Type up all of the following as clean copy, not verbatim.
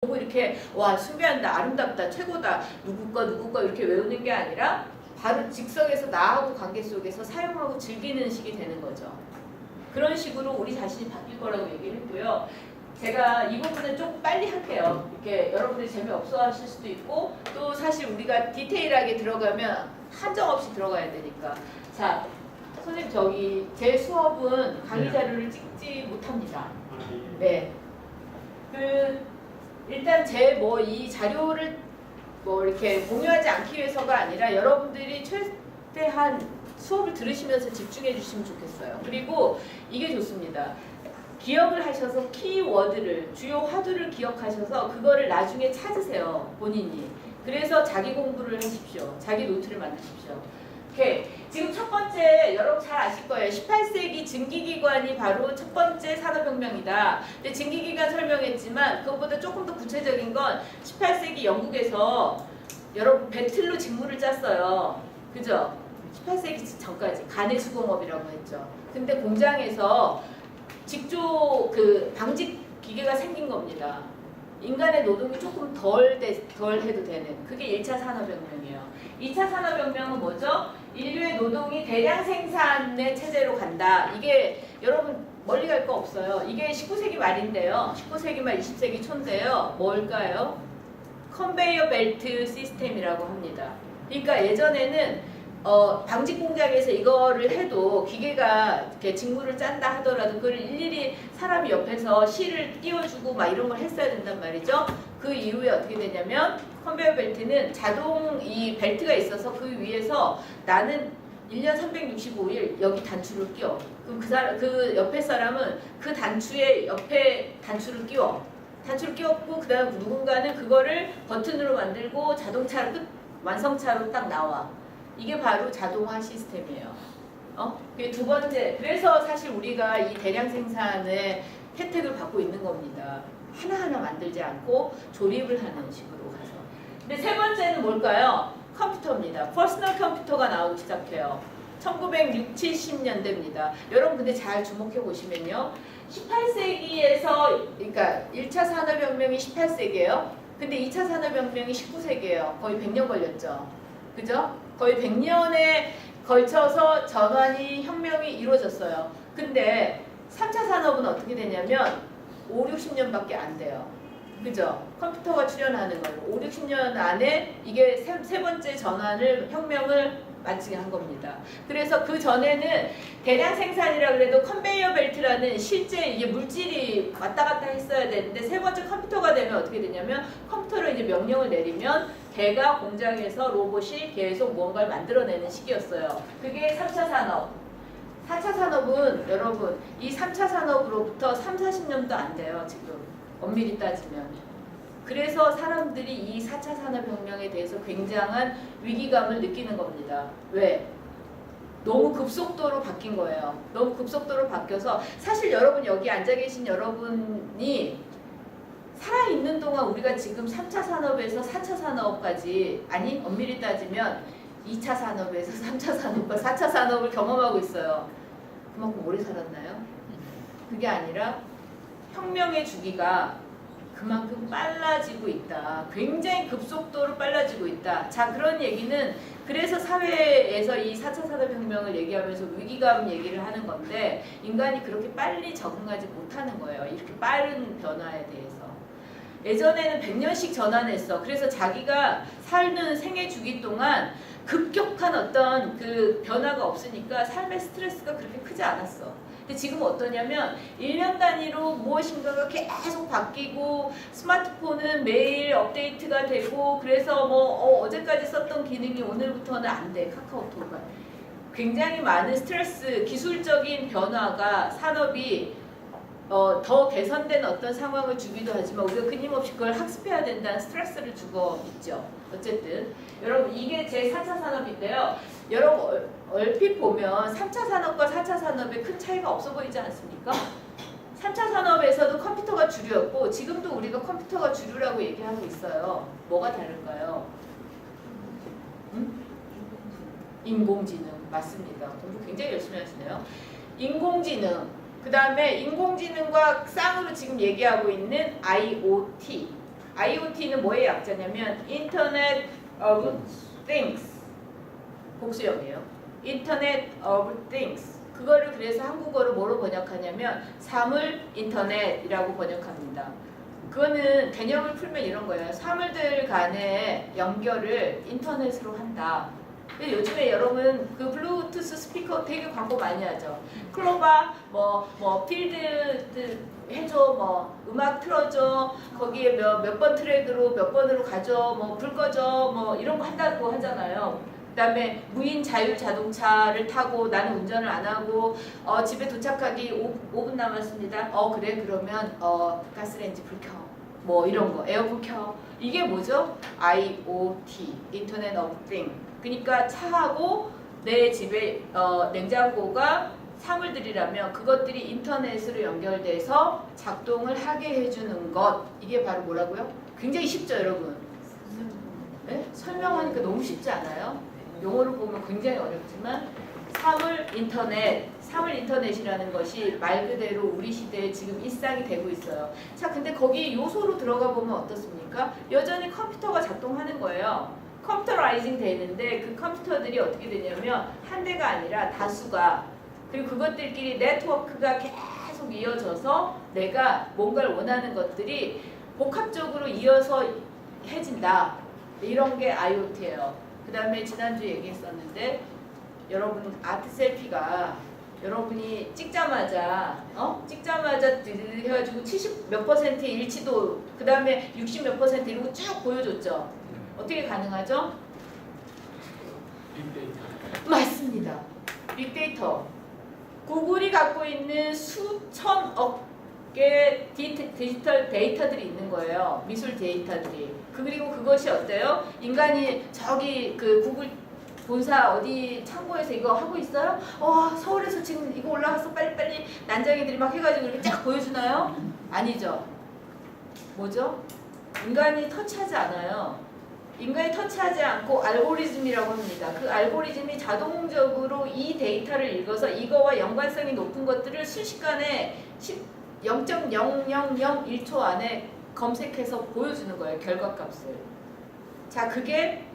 보고 이렇게 와 숭배한다, 아름답다, 최고다, 누구 거 이렇게 외우는 게 아니라 바로 즉석에서 나하고 관계 속에서 사용하고 즐기는 식이 되는 거죠. 그런 식으로 우리 자신이 바뀔 거라고 얘기를 했고요. 제가 이 부분은 좀 빨리 할게요. 이렇게 여러분들이 재미없어 하실 수도 있고, 또 사실 우리가 디테일하게 들어가면 한정없이 들어가야 되니까. 자, 선생님 저기 제 수업은 강의 자료를 찍지 못합니다. 네. 일단 제 이 자료를 이렇게 공유하지 않기 위해서가 아니라 여러분들이 최대한 수업을 들으시면서 집중해 주시면 좋겠어요. 그리고 이게 좋습니다. 기억을 하셔서 키워드를, 주요 화두를 기억하셔서 그거를 나중에 찾으세요. 본인이. 그래서 자기 공부를 하십시오. 자기 노트를 만드십시오. 오케이. 지금 첫 번째 여러분 잘 아실 거예요. 18세기 증기기관이 바로 첫 번째 산업혁명이다. 근데 증기기관 설명했지만 그것보다 조금 더 구체적인 건 18세기 영국에서 여러분 배틀로 직무를 짰어요. 그죠? 18세기 전까지 가내수공업이라고 했죠. 근데 공장에서 직조 방직 기계가 생긴 겁니다. 인간의 노동이 조금 덜 해도 되는, 그게 1차 산업혁명이에요. 2차 산업혁명은 뭐죠? 인류의 노동이 대량 생산의 체제로 간다. 이게 여러분 멀리 갈 거 없어요. 이게 19세기 말인데요. 19세기 말 20세기 초인데요. 뭘까요? 컨베이어 벨트 시스템이라고 합니다. 그러니까 예전에는 방직 공장에서 이거를 해도 기계가 이렇게 직무를 짠다 하더라도 그걸 일일이 사람이 옆에서 실을 띄워주고 막 이런 걸 했어야 된단 말이죠. 그 이후에 어떻게 되냐면 컨베이어 벨트는 자동 이 벨트가 있어서 그 위에서 나는 1년 365일 여기 단추를 끼워. 그럼 그 옆에 사람은 그 단추에 옆에 단추를 끼워. 단추를 끼웠고 그다음 누군가는 그거를 버튼으로 만들고 자동차로 완성차로 딱 나와. 이게 바로 자동화 시스템이에요. 그게 두 번째. 그래서 사실 우리가 이 대량 생산의 혜택을 받고 있는 겁니다. 하나하나 만들지 않고 조립을 하는 식으로 가서. 근데 세 번째는 뭘까요? 컴퓨터입니다. 퍼스널 컴퓨터가 나오기 시작해요. 1960, 70년대입니다. 여러분 근데 잘 주목해 보시면요. 18세기에서 그러니까 1차 산업혁명이 18세기예요. 근데 2차 산업혁명이 19세기예요. 거의 100년 걸렸죠. 그죠? 거의 100년에 걸쳐서 전환이 혁명이 이루어졌어요. 근데 3차 산업은 어떻게 되냐면 5, 60년밖에 안 돼요. 그죠? 컴퓨터가 출현하는 거고 5, 60년 안에 이게 세 번째 혁명을 마치게 한 겁니다. 그래서 그 전에는 대량 생산이라 그래도 컨베이어 벨트라는 실제 이게 물질이 왔다 갔다 했어야 되는데 세 번째 컴퓨터가 되면 어떻게 되냐면 컴퓨터로 이제 명령을 내리면 걔가 공장에서 로봇이 계속 뭔가를 만들어내는 시기였어요. 그게 3차 산업. 4차 산업은 여러분 이 3차 산업으로부터 3, 40년도 안 돼요. 지금 엄밀히 따지면. 그래서 사람들이 이 4차 산업혁명에 대해서 굉장한 위기감을 느끼는 겁니다. 왜? 너무 급속도로 바뀐 거예요. 너무 급속도로 바뀌어서 사실 여러분 여기 앉아 계신 여러분이 살아있는 동안 우리가 지금 3차 산업에서 4차 산업까지 아니 엄밀히 따지면 2차 산업에서 3차 산업과 4차 산업을 경험하고 있어요. 그만큼 오래 살았나요? 그게 아니라 혁명의 주기가 그만큼 빨라지고 있다. 굉장히 급속도로 빨라지고 있다. 자, 그런 얘기는 그래서 사회에서 이 4차 산업혁명을 얘기하면서 위기감 얘기를 하는 건데 인간이 그렇게 빨리 적응하지 못하는 거예요. 이렇게 빠른 변화에 대해서. 예전에는 100년씩 전환했어. 그래서 자기가 사는 생애 주기 동안 급격한 어떤 그 변화가 없으니까 삶의 스트레스가 그렇게 크지 않았어. 근데 지금 어떠냐면 1년 단위로 무엇인가가 계속 바뀌고 스마트폰은 매일 업데이트가 되고 그래서 어제까지 썼던 기능이 오늘부터는 안 돼. 카카오톡은. 굉장히 많은 스트레스, 기술적인 변화가 산업이 더 개선된 어떤 상황을 주기도 하지만 우리가 끊임없이 그걸 학습해야 된다는 스트레스를 주고 있죠. 어쨌든 여러분 이게 제 4차 산업인데요. 여러분 얼핏 보면 3차 산업과 4차 산업에 큰 차이가 없어 보이지 않습니까? 3차 산업에서도 컴퓨터가 주류였고 지금도 우리가 컴퓨터가 주류라고 얘기하고 있어요. 뭐가 다를까요? 인공지능 맞습니다. 공부 굉장히 열심히 하시네요. 인공지능 그 다음에 인공지능과 쌍으로 지금 얘기하고 있는 IoT IoT는 뭐의 약자냐면 Internet of Things. 복수형이에요. Internet of Things. 그거를 그래서 한국어로 뭐로 번역하냐면 사물 인터넷이라고 번역합니다. 그거는 개념을 풀면 이런 거예요. 사물들 간의 연결을 인터넷으로 한다. 근데 요즘에 여러분 그 블루투스 스피커 되게 광고 많이 하죠. 클로바 뭐 필드 해줘, 뭐 음악 틀어줘, 거기에 몇 번 트랙으로 몇 번으로 가져, 뭐 불 꺼져, 뭐 이런 거 한다고 하잖아요. 그다음에 무인 자율 자동차를 타고 나는 운전을 안 하고 집에 도착하기 5분 남았습니다. 그래 그러면 가스레인지 불 켜. 뭐 이런 거 에어컨 켜. 이게 뭐죠? IoT, Internet of Things. 그러니까 차하고 내 집에 냉장고가 사물들이라면 그것들이 인터넷으로 연결돼서 작동을 하게 해주는 것. 이게 바로 뭐라고요? 굉장히 쉽죠, 여러분? 네? 설명하니까 너무 쉽지 않아요? 용어로 보면 굉장히 어렵지만 사물 인터넷이라는 것이 말 그대로 우리 시대에 지금 일상이 되고 있어요. 자, 근데 거기 요소로 들어가 보면 어떻습니까? 여전히 컴퓨터가 작동하는 거예요. 컴퓨터라이징 되는데 그 컴퓨터들이 어떻게 되냐면 한 대가 아니라 다수가, 그리고 그것들끼리 네트워크가 계속 이어져서 내가 뭔가를 원하는 것들이 복합적으로 이어서 해진다. 이런 게 IoT예요. 그 다음에 지난주에 얘기했었는데 여러분 아트 셀피가 여러분이 찍자마자 해가지고 70 몇 퍼센트 일치도, 그 다음에 60 몇 퍼센트 이런 거 쭉 보여줬죠. 어떻게 가능하죠? 빅데이터. 맞습니다. 빅데이터. 구글이 갖고 있는 수천억 개 디지털 데이터들이 있는 거예요. 미술 데이터들이. 그리고 그것이 어때요? 인간이 저기 그 구글 본사 어디 창고에서 이거 하고 있어요? 서울에서 지금 이거 올라가서 빨리빨리 난장이들이 막 해가지고 이렇게 쫙 보여주나요? 아니죠. 뭐죠? 인간이 터치하지 않아요. 인간이 터치하지 않고 알고리즘이라고 합니다. 그 알고리즘이 자동적으로 이 데이터를 읽어서 이거와 연관성이 높은 것들을 순식간에 0.0001초 안에 검색해서 보여주는 거예요. 결과값을. 자, 그게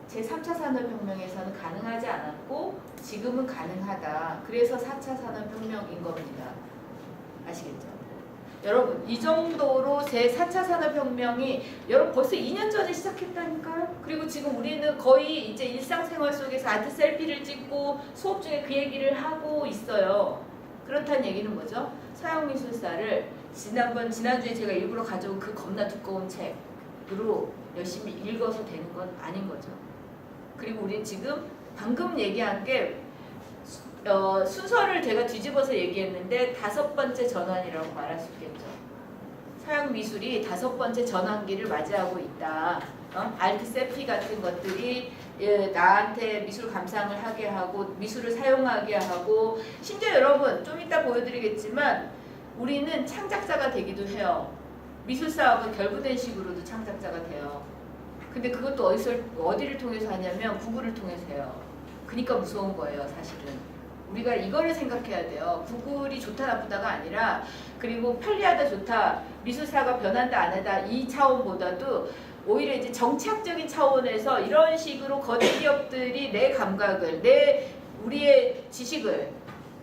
제3차 산업혁명에서는 가능하지 않았고 지금은 가능하다. 그래서 4차 산업혁명인 겁니다. 아시겠죠? 여러분, 이 정도로 제4차 산업혁명이 여러분 벌써 2년 전에 시작했다니까요? 그리고 지금 우리는 거의 이제 일상생활 속에서 아트 셀피를 찍고 수업 중에 그 얘기를 하고 있어요. 그렇다는 얘기는 뭐죠? 서양미술사를 지난주에 제가 일부러 가져온 그 겁나 두꺼운 책으로 열심히 읽어서 되는 건 아닌 거죠. 그리고 우리 지금 방금 얘기한 게 순서를 제가 뒤집어서 얘기했는데 5번째 전환이라고 말할 수 있겠죠. 서양 미술이 5번째 전환기를 맞이하고 있다. 알트 세피 같은 것들이 나한테 미술 감상을 하게 하고 미술을 사용하게 하고, 심지어 여러분 좀 이따 보여드리겠지만 우리는 창작자가 되기도 해요. 미술사하고 결부된 식으로도 창작자가 돼요. 근데 그것도 어디를 통해서 하냐면 구글을 통해서 해요. 그러니까 무서운 거예요, 사실은. 우리가 이거를 생각해야 돼요. 구글이 좋다 나쁘다가 아니라, 그리고 편리하다 좋다, 미술사가 변한다 안 한다 이 차원보다도 오히려 이제 정치학적인 차원에서 이런 식으로 거대 기업들이 내 감각을, 우리의 지식을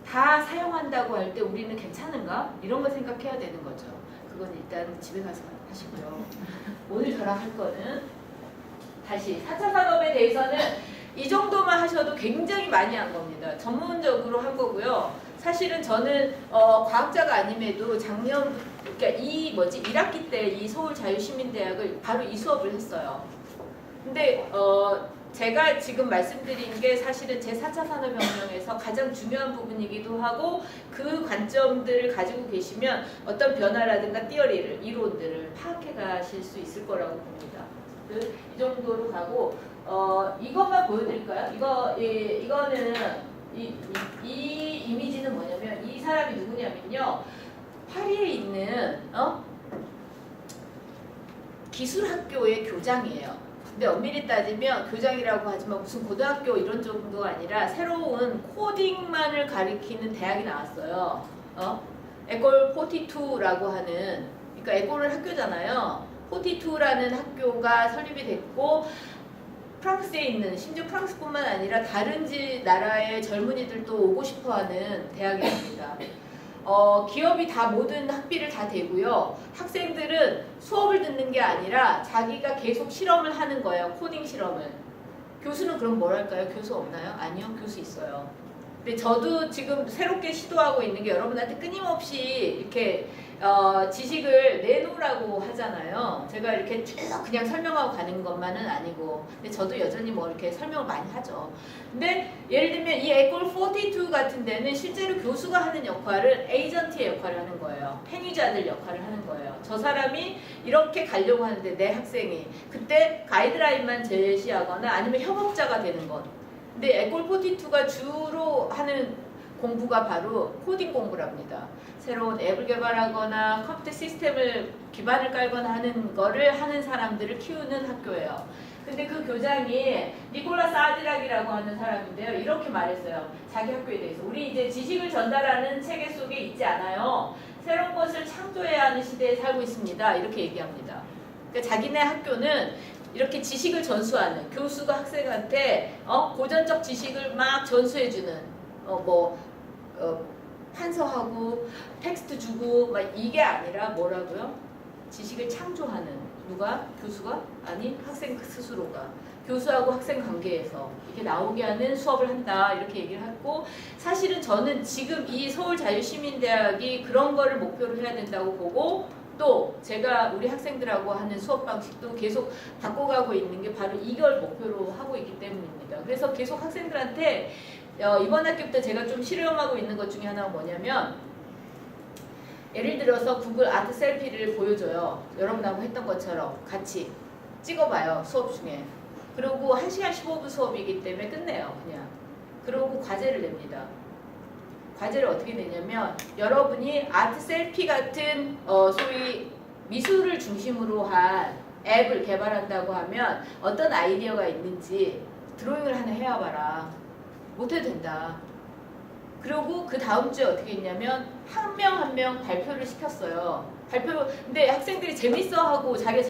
다 사용한다고 할 때 우리는 괜찮은가? 이런 걸 생각해야 되는 거죠. 그건 일단 집에 가서 하시고요. 오늘 저랑 할 거는 다시 4차 산업에 대해서는 이 정도만 하셔도 굉장히 많이 한 겁니다. 전문적으로 한 거고요. 사실은 저는 과학자가 아님에도 작년, 그러니까 1학기 때 이 서울자유시민대학을 바로 이 수업을 했어요. 근데 제가 지금 말씀드린 게 사실은 제4차 산업혁명에서 가장 중요한 부분이기도 하고, 그 관점들을 가지고 계시면 어떤 변화라든가 이론들을 파악해 가실 수 있을 거라고 봅니다. 이 정도로 가고, 이것만 보여드릴까요? 이거는 이 이미지는 뭐냐면, 이 사람이 누구냐면요, 파리에 있는 기술학교의 교장이에요. 근데 엄밀히 따지면 교장이라고 하지만 무슨 고등학교 이런 정도가 아니라 새로운 코딩만을 가리키는 대학이 나왔어요. 에콜 42라고 하는, 그러니까 에콜은 학교잖아요. 42라는 학교가 설립이 됐고 프랑스에 있는, 심지어 프랑스뿐만 아니라 다른 나라의 젊은이들도 오고 싶어하는 대학입니다. 기업이 다 모든 학비를 다 대고요. 학생들은 수업을 듣는 게 아니라 자기가 계속 실험을 하는 거예요. 코딩 실험을. 교수는 그럼 뭘 할까요? 교수 없나요? 아니요, 교수 있어요. 근데 저도 지금 새롭게 시도하고 있는 게 여러분한테 끊임없이 이렇게 지식을 내놓으라고 하잖아요. 제가 이렇게 쭉 그냥 설명하고 가는 것만은 아니고, 근데 저도 여전히 뭐 이렇게 설명을 많이 하죠. 근데 예를 들면 이 에콜 42 같은 데는 실제로 교수가 하는 역할은 에이전트의 역할을 하는 거예요. 행위자들 역할을 하는 거예요. 저 사람이 이렇게 가려고 하는데 내 학생이 그때 가이드라인만 제시하거나 아니면 협업자가 되는 것. 근데 에콜 42가 주로 하는 공부가 바로 코딩 공부랍니다. 새로운 앱을 개발하거나 컴퓨터 시스템을 기반을 깔거나 하는 거를 하는 사람들을 키우는 학교예요. 근데 그 교장이 니콜라스 아디락이라고 하는 사람인데요. 이렇게 말했어요. 자기 학교에 대해서. 우리 이제 지식을 전달하는 체계 속에 있지 않아요. 새로운 것을 창조해야 하는 시대에 살고 있습니다. 이렇게 얘기합니다. 그러니까 자기네 학교는 이렇게 지식을 전수하는, 교수가 학생한테 고전적 지식을 막 전수해주는 판서하고 텍스트 주고 막 이게 아니라 뭐라고요? 지식을 창조하는, 누가? 교수가? 아니, 학생 스스로가 교수하고 학생 관계에서 이렇게 나오게 하는 수업을 한다, 이렇게 얘기를 했고, 사실은 저는 지금 이 서울자유시민대학이 그런 거를 목표로 해야 된다고 보고, 또 제가 우리 학생들하고 하는 수업 방식도 계속 바꿔가고 있는 게 바로 이걸 목표로 하고 있기 때문입니다. 그래서 계속 학생들한테 이번 학기부터 제가 좀 실험하고 있는 것 중에 하나가 뭐냐면, 예를 들어서 구글 아트 셀피를 보여줘요. 여러분하고 했던 것처럼 같이 찍어봐요, 수업 중에. 그리고 1시간 15분 수업이기 때문에 끝내요, 그냥. 그러고 과제를 냅니다. 과제를 어떻게 내냐면, 여러분이 아트 셀피 같은 소위 미술을 중심으로 한 앱을 개발한다고 하면 어떤 아이디어가 있는지 드로잉을 하나 해와봐라. 못해도 된다. 그리고 그 다음 주에 어떻게 했냐면 한 명 한 명 발표를 시켰어요. 근데 학생들이 재밌어하고 자기가